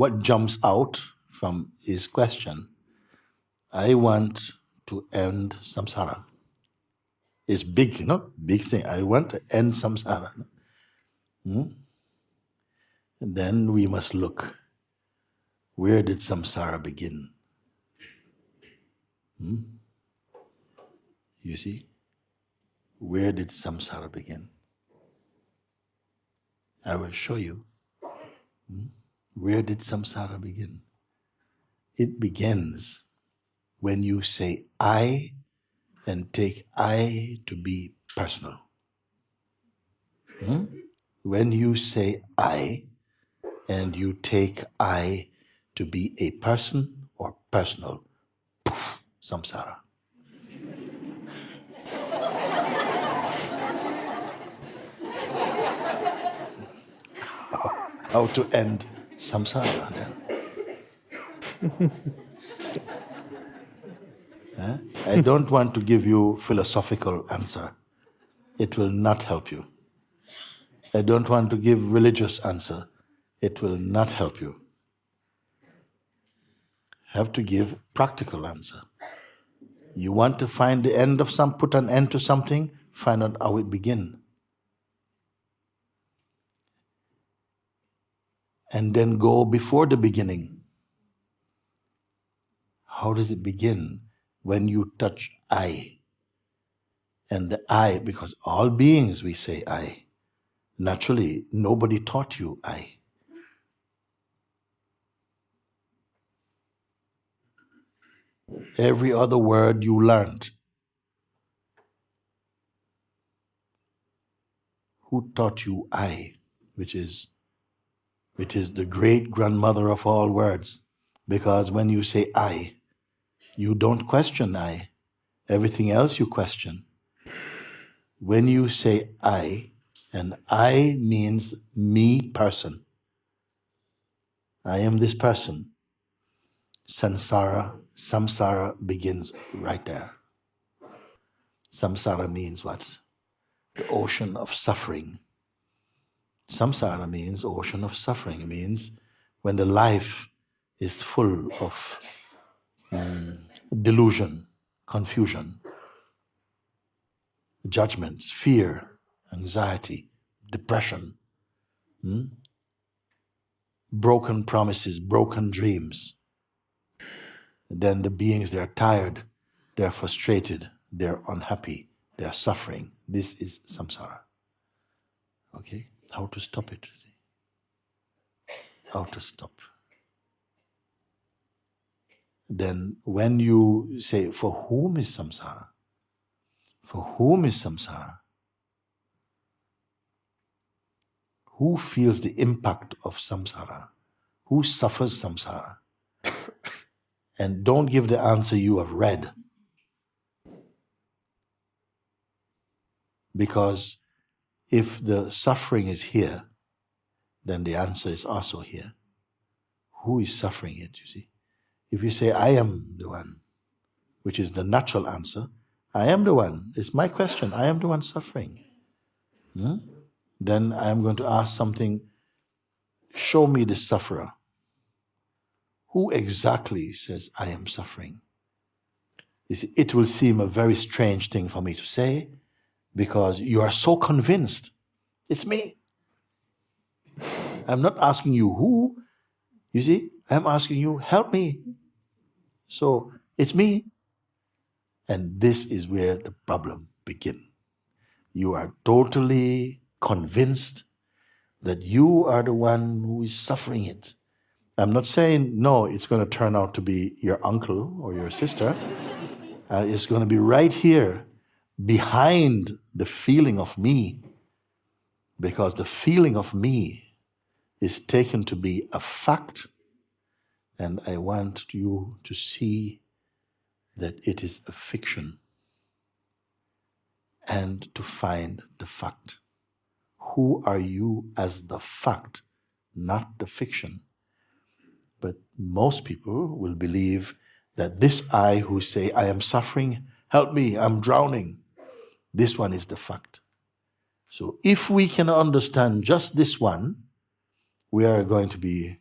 what jumps out from his question, I want to end samsara. It's big, big thing. I want to end samsara. And then we must look, where did samsara begin? You see? Where did samsara begin? I will show you. Where did samsara begin? It begins when you say I and take I to be personal. When you say I and you take I to be a person or personal, poof, samsara. How to end samsara then? I don't want to give you philosophical answer. It will not help you. I don't want to give religious answer. It will not help you. Have to give practical answer. You want to find the end of put an end to something, find out how it began. And then go before the beginning. How does it begin? When you touch I. And the I, because all beings we say I. Naturally, nobody taught you I. Every other word you learned. Who taught you I, which is the great grandmother of all words? Because when you say I, you don't question I. Everything else you question. When you say I, and I means me person. I am this person. Samsara begins right there. Samsara means what? The ocean of suffering. Samsara means ocean of suffering. It means when the life is full of delusion, confusion, judgments, fear, anxiety, depression, broken promises, broken dreams. Then the beings, they're tired, they're frustrated, they're unhappy, they're suffering. This is samsara. Okay? How to stop it? How to stop? Then when you say, for whom is samsara? For whom is samsara? Who feels the impact of samsara? Who suffers samsara? And don't give the answer you have read. Because if the suffering is here, then the answer is also here. Who is suffering it, you see? If you say, I am the one, which is the natural answer, I am the one. It's my question. I am the one suffering. Then I am going to ask something. Show me the sufferer. Who exactly says, I am suffering? You see, it will seem a very strange thing for me to say because you are so convinced. It's me. I'm not asking you who. You see, I'm asking you, help me. So it's me. And this is where the problem begins. You are totally convinced that you are the one who is suffering it. I'm not saying, no, it's going to turn out to be your uncle or your sister. It's going to be right here behind the feeling of me, because the feeling of me is taken to be a fact, and I want you to see that it is a fiction and to find the fact. Who are you as the fact, not the fiction? But most people will believe that this I who say, I am suffering, help me, I'm drowning. This one is the fact. So if we can understand just this one, we are going to be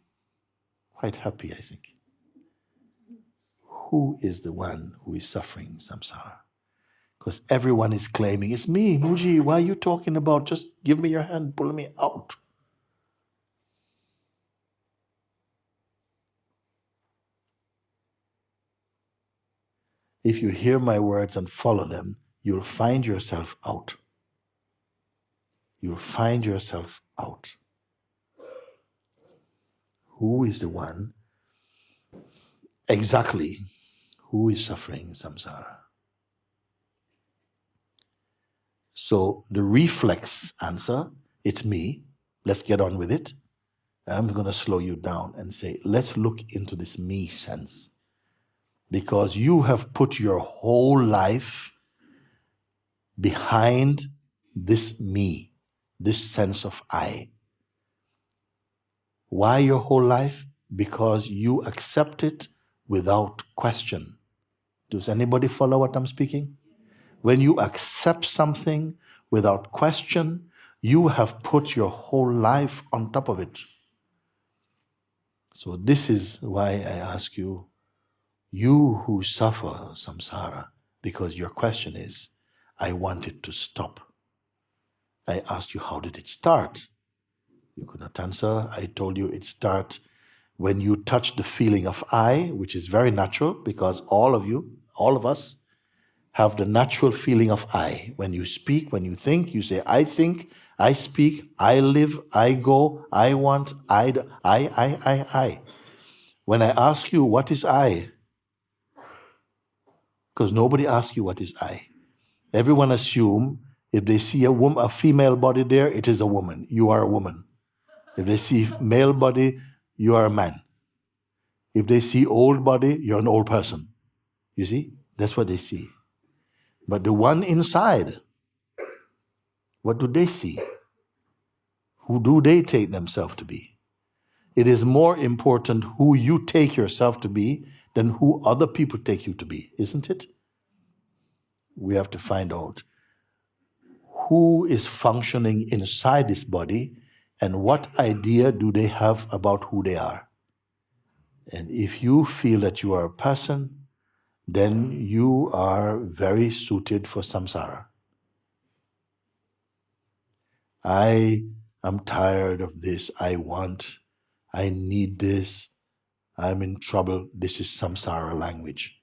quite happy, I think. Who is the one who is suffering samsara? Because everyone is claiming, it's me, Mooji, why are you talking about? Just give me your hand, pull me out. If you hear my words and follow them, you'll find yourself out. You'll find yourself out. Who is the one exactly who is suffering samsara? So the reflex answer, it's me. Let's get on with it. I'm going to slow you down and say, let's look into this me sense. Because you have put your whole life behind this me, this sense of I. Why your whole life? Because you accept it without question. Does anybody follow what I'm speaking? When you accept something without question, you have put your whole life on top of it. So this is why I ask you, you who suffer samsara, because your question is, I want it to stop. I asked you, how did it start? You could not answer. I told you it starts when you touch the feeling of I, which is very natural because all of you, all of us, have the natural feeling of I. When you speak, when you think, you say, I think, I speak, I live, I go, I want, I. When I ask you, what is I? Because nobody asks you what is I. Everyone assume if they see a female body there, it is a woman. You are a woman. If they see male body, you are a man. If they see old body, you're an old person. You see? That's what they see. But the one inside, what do they see? Who do they take themselves to be? It is more important who you take yourself to be than who other people take you to be, isn't it? We have to find out who is functioning inside this body and what idea do they have about who they are. And if you feel that you are a person, then you are very suited for samsara. I am tired of this. I need this. I'm in trouble. This is samsara language.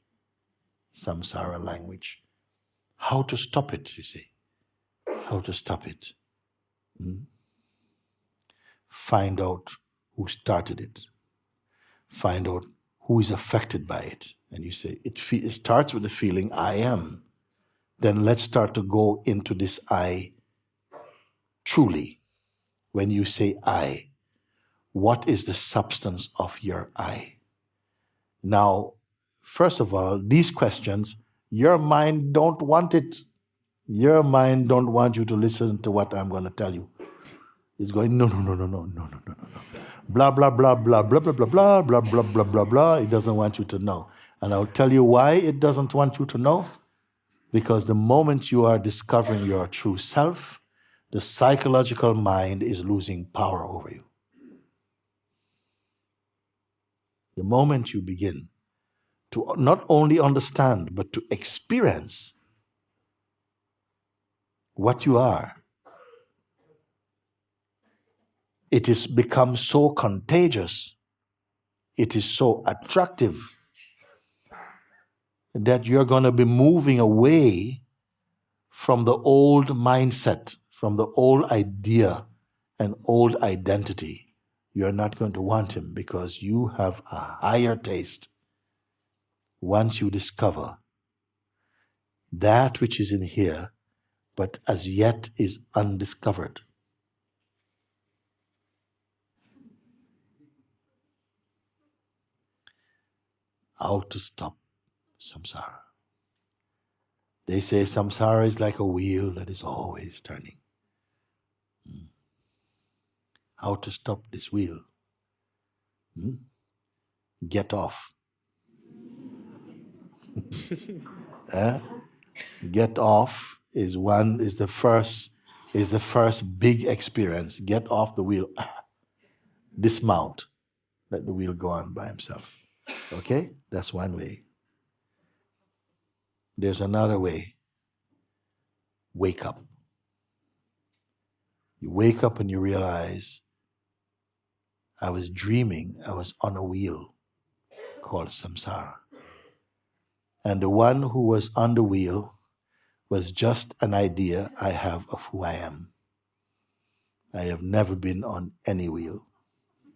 Samsara language. How to stop it, you see? How to stop it? Find out who started it. Find out who is affected by it. And you say, it starts with the feeling, I am. Then let's start to go into this I truly. When you say I, what is the substance of your I? Now, first of all, these questions, your mind don't want it. Your mind don't want you to listen to what I'm going to tell you. It's going, no. Blah, blah, blah, blah, blah, blah, blah, blah, blah, blah, blah, blah, blah. It doesn't want you to know. And I'll tell you why it doesn't want you to know. Because the moment you are discovering your true self, the psychological mind is losing power over you. The moment you begin to not only understand, but to experience what you are, it has become so contagious, it is so attractive, that you're going to be moving away from the old mindset, from the old idea and old identity. You're not going to want him because you have a higher taste once you discover that which is in here, but as yet is undiscovered. How to stop samsara. They say samsara is like a wheel that is always turning. How to stop this wheel? Get off. Get off is the first big experience. Get off the wheel. Dismount. let the wheel go on by himself. Okay? That's one way. There's another way. Wake up. You wake up and you realize, I was dreaming, I was on a wheel called samsara. And the one who was on the wheel was just an idea I have of who I am. I have never been on any wheel.